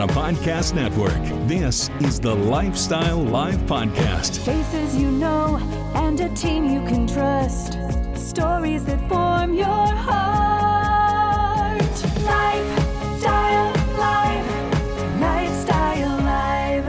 Indiana Podcast Network. This is the Lifestyle Live Podcast. Faces you know and a team you can trust. Stories that form your heart. Lifestyle Live. Lifestyle Live.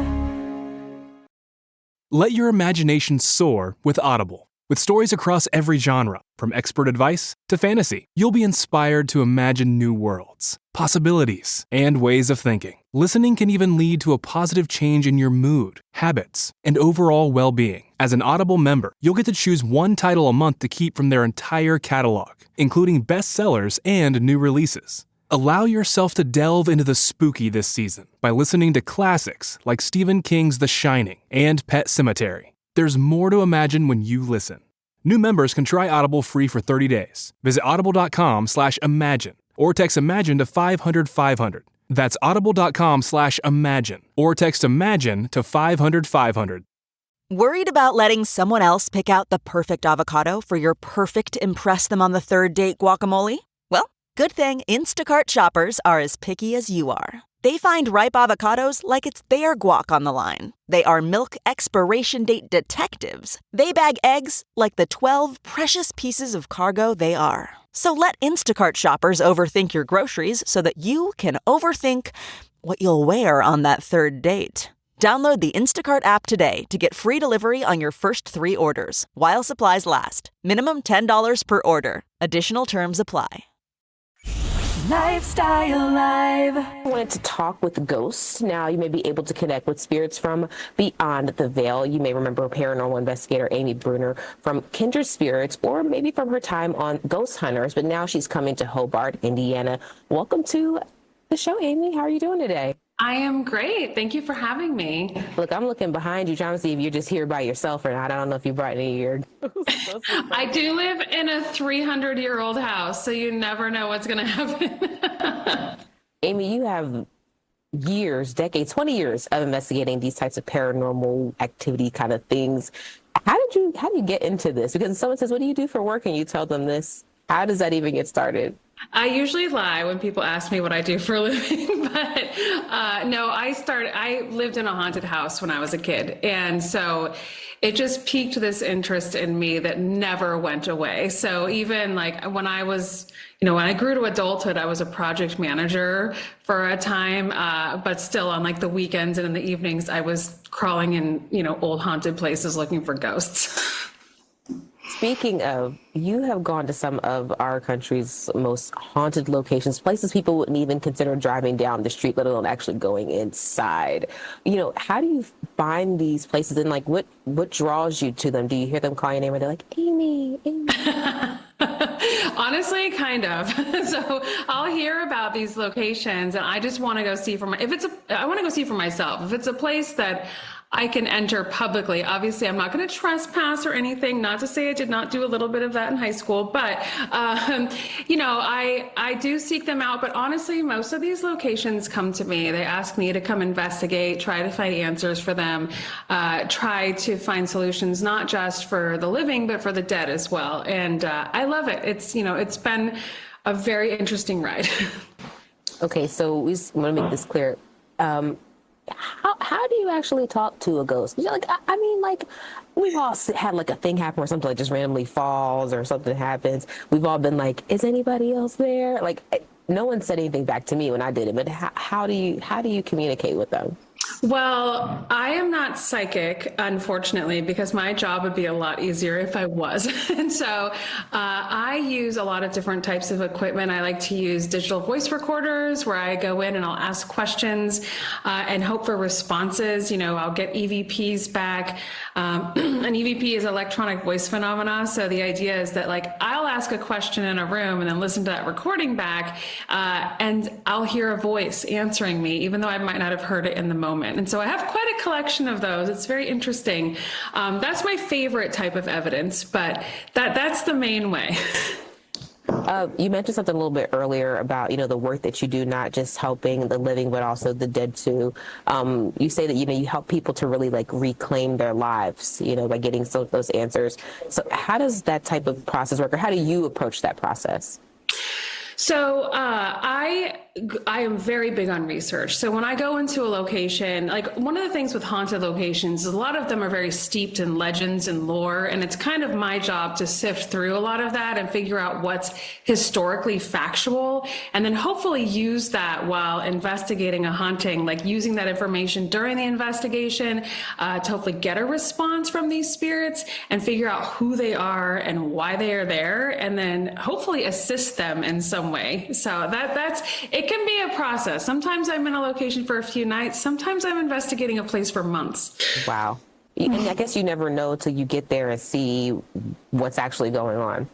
Let your imagination soar with Audible. With stories across every genre, from expert advice to fantasy, you'll be inspired to imagine new worlds, possibilities, and ways of thinking. Listening can even lead to a positive change in your mood, habits, and overall well-being. As an Audible member, you'll get to choose one title a month to keep from their entire catalog, including bestsellers and new releases. Allow yourself to delve into the spooky this season by listening to classics like Stephen King's The Shining and Pet Sematary. There's more to imagine when you listen. New members can try Audible free for 30 days. Visit audible.com/imagine or text imagine to 500-500. That's audible.com/imagine or text imagine to 500-500. Worried about letting someone else pick out the perfect avocado for your perfect impress them on the third date guacamole? Well, good thing Instacart shoppers are as picky as you are. They find ripe avocados like it's their guac on the line. They are milk expiration date detectives. They bag eggs like the 12 precious pieces of cargo they are. So let Instacart shoppers overthink your groceries so that you can overthink what you'll wear on that third date. Download the Instacart app today to get free delivery on your first 3 orders, while supplies last. Minimum $10 per order. Additional terms apply. Lifestyle Live. I wanted to talk with ghosts. Now you may be able to connect with spirits from beyond the veil. You may remember paranormal investigator Amy Brunner from Kindred Spirits, or maybe from her time on Ghost Hunters, but now she's coming to Hobart, Indiana. Welcome to the show, Amy. How are you doing today? I am great. Thank you for having me. Look, I'm looking behind you, trying to see if you're just here by yourself or not. I don't know if you brought any of your ghosts. I do live in a 300-year-old house, so you never know what's going to happen. Amy, you have years, decades, 20 years of investigating these types of paranormal activity kind of things. How do you get into this? Because someone says, what do you do for work? And you tell them this. How does that even get started? I usually lie when people ask me what I do for a living, but no, I lived in a haunted house when I was a kid. And so it just piqued this interest in me that never went away. So even like when I was, when I grew to adulthood, I was a project manager for a time, but still on like the weekends and in the evenings, I was crawling in, old haunted places looking for ghosts. Speaking of, you have gone to some of our country's most haunted locations, places people wouldn't even consider driving down the street, let alone actually going inside. How do you find these places, and like what draws you to them? Do you hear them calling your name, or they're like, Amy, Amy? Honestly, kind of. So I'll hear about these locations and I just want to go see I want to go see for myself. If it's a place that I can enter publicly. Obviously, I'm not going to trespass or anything. Not to say I did not do a little bit of that in high school, but I do seek them out. But honestly, most of these locations come to me. They ask me to come investigate, try to find answers for them, try to find solutions not just for the living, but for the dead as well. And I love it. It's been a very interesting ride. Okay, so we want to make this clear. How do you actually talk to a ghost? You're like, we've all had like a thing happen where something like just randomly falls or something happens. We've all been like, is anybody else there? Like, no one said anything back to me when I did it, but how do you communicate with them? Well, I am not psychic, unfortunately, because my job would be a lot easier if I was. And so I use a lot of different types of equipment. I like to use digital voice recorders where I go in and I'll ask questions and hope for responses. I'll get EVPs back. An EVP is electronic voice phenomena. So the idea is that I'll ask a question in a room and then listen to that recording back and I'll hear a voice answering me, even though I might not have heard it in the moment. And so I have quite a collection of those. It's very interesting. That's my favorite type of evidence, but that's the main way. You mentioned something a little bit earlier about, the work that you do, not just helping the living, but also the dead too. You say that, you help people to really reclaim their lives, by getting those answers. So how does that type of process work, or how do you approach that process? So I I am very big on research. So when I go into a location, like one of the things with haunted locations is a lot of them are very steeped in legends and lore. And it's kind of my job to sift through a lot of that and figure out what's historically factual. And then hopefully use that while investigating a haunting, like using that information during the investigation to hopefully get a response from these spirits and figure out who they are and why they are there. And then hopefully assist them in some way. So it can be a process. Sometimes I'm in a location for a few nights. Sometimes I'm investigating a place for months. Wow. And I guess you never know till you get there and see what's actually going on.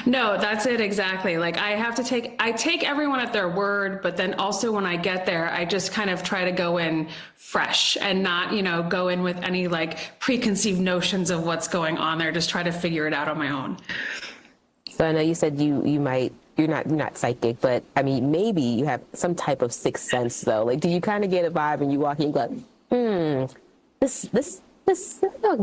No, that's it exactly. Like I take everyone at their word, but then also when I get there, I just kind of try to go in fresh and not, go in with any like preconceived notions of what's going on there. Just try to figure it out on my own. So I know you said you're not psychic, but I mean, maybe you have some type of sixth sense though. Like, do you kind of get a vibe and you walk in and go, this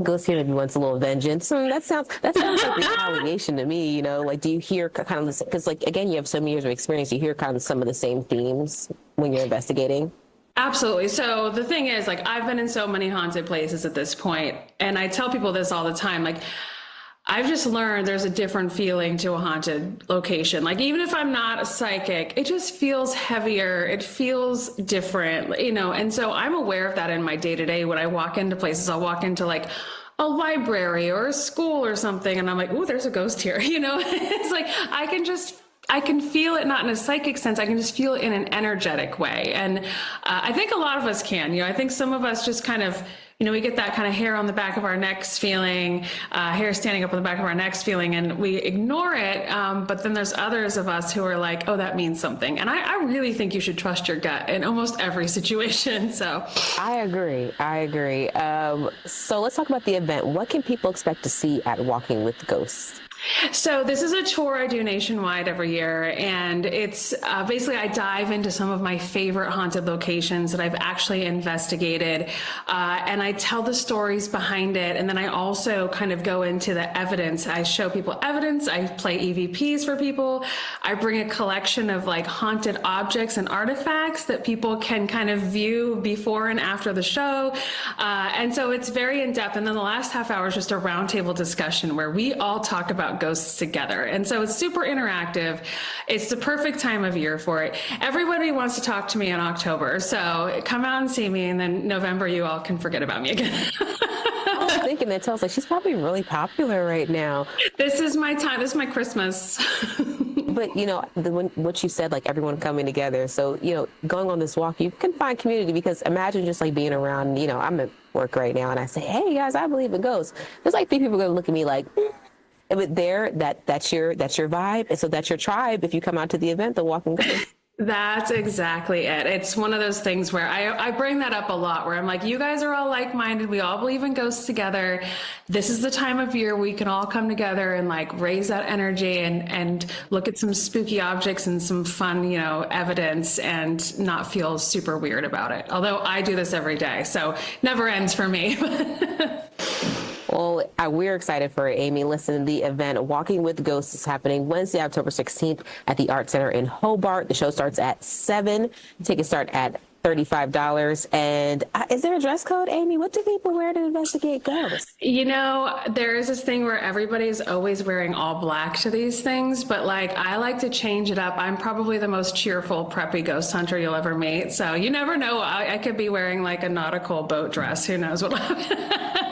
goes here maybe wants a little vengeance. That sounds like retaliation to me, like, do you hear kind of this, because like, again, you have so many years of experience, you hear kind of some of the same themes when you're investigating? Absolutely. So the thing is, like, I've been in so many haunted places at this point, and I tell people this all the time, like, I've just learned there's a different feeling to a haunted location. Like, even if I'm not a psychic, it just feels heavier. It feels different, and so I'm aware of that in my day-to-day. When I walk into places, I'll walk into like a library or a school or something, and I'm like, oh, there's a ghost here. It's like, I can feel it, not in a psychic sense. I can just feel it in an energetic way. And I think a lot of us can, I think some of us just kind of, we get that kind of hair on the back of our necks feeling, hair standing up on the back of our necks feeling, and we ignore it. But then there's others of us who are like, oh, that means something. And I really think you should trust your gut in almost every situation. So I agree. So let's talk about the event. What can people expect to see at Walking with Ghosts? So this is a tour I do nationwide every year, and it's basically I dive into some of my favorite haunted locations that I've actually investigated, and I tell the stories behind it, and then I also kind of go into the evidence. I show people evidence, I play EVPs for people, I bring a collection of like haunted objects and artifacts that people can kind of view before and after the show, and so it's very in-depth, and then the last half hour is just a roundtable discussion where we all talk about ghosts together. And so it's super interactive. It's the perfect time of year for it. Everybody wants to talk to me in October. So come out and see me. And then November, you all can forget about me again. I was thinking that tells like she's probably really popular right now. This is my time. This is my Christmas. But, what you said, like everyone coming together. So, going on this walk, you can find community, because imagine just like being around, I'm at work right now and I say, hey guys, I believe in ghosts. There's like 3 people going to look at me like, but that's your vibe. And so that's your tribe. If you come out to the event, the Walking Ghosts. That's exactly it. It's one of those things where I bring that up a lot, where I'm like, you guys are all like-minded. We all believe in ghosts together. This is the time of year we can all come together and like raise that energy and look at some spooky objects and some fun, evidence, and not feel super weird about it. Although I do this every day, so never ends for me. Well, we're excited for it, Amy. Listen, the event Walking with Ghosts is happening Wednesday, October 16th at the Art Center in Hobart. The show starts at 7. Tickets start at $35. And is there a dress code, Amy? What do people wear to investigate ghosts? There is this thing where everybody's always wearing all black to these things, but like I like to change it up. I'm probably the most cheerful, preppy ghost hunter you'll ever meet. So you never know. I could be wearing like a nautical boat dress. Who knows what will happen.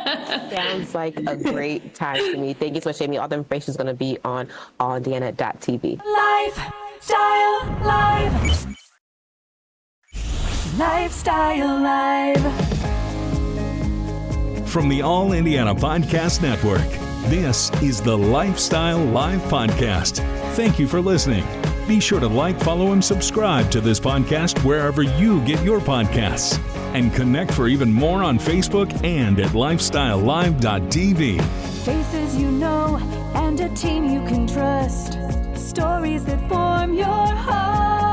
Sounds like a great time to me. Thank you so much, Amy. All the information is going to be on allindiana.tv. Lifestyle Live. Lifestyle Live. From the All Indiana Podcast Network, this is the Lifestyle Live Podcast. Thank you for listening. Be sure to like, follow, and subscribe to this podcast wherever you get your podcasts. And connect for even more on Facebook and at lifestylelive.tv. Faces you know and a team you can trust. Stories that form your heart.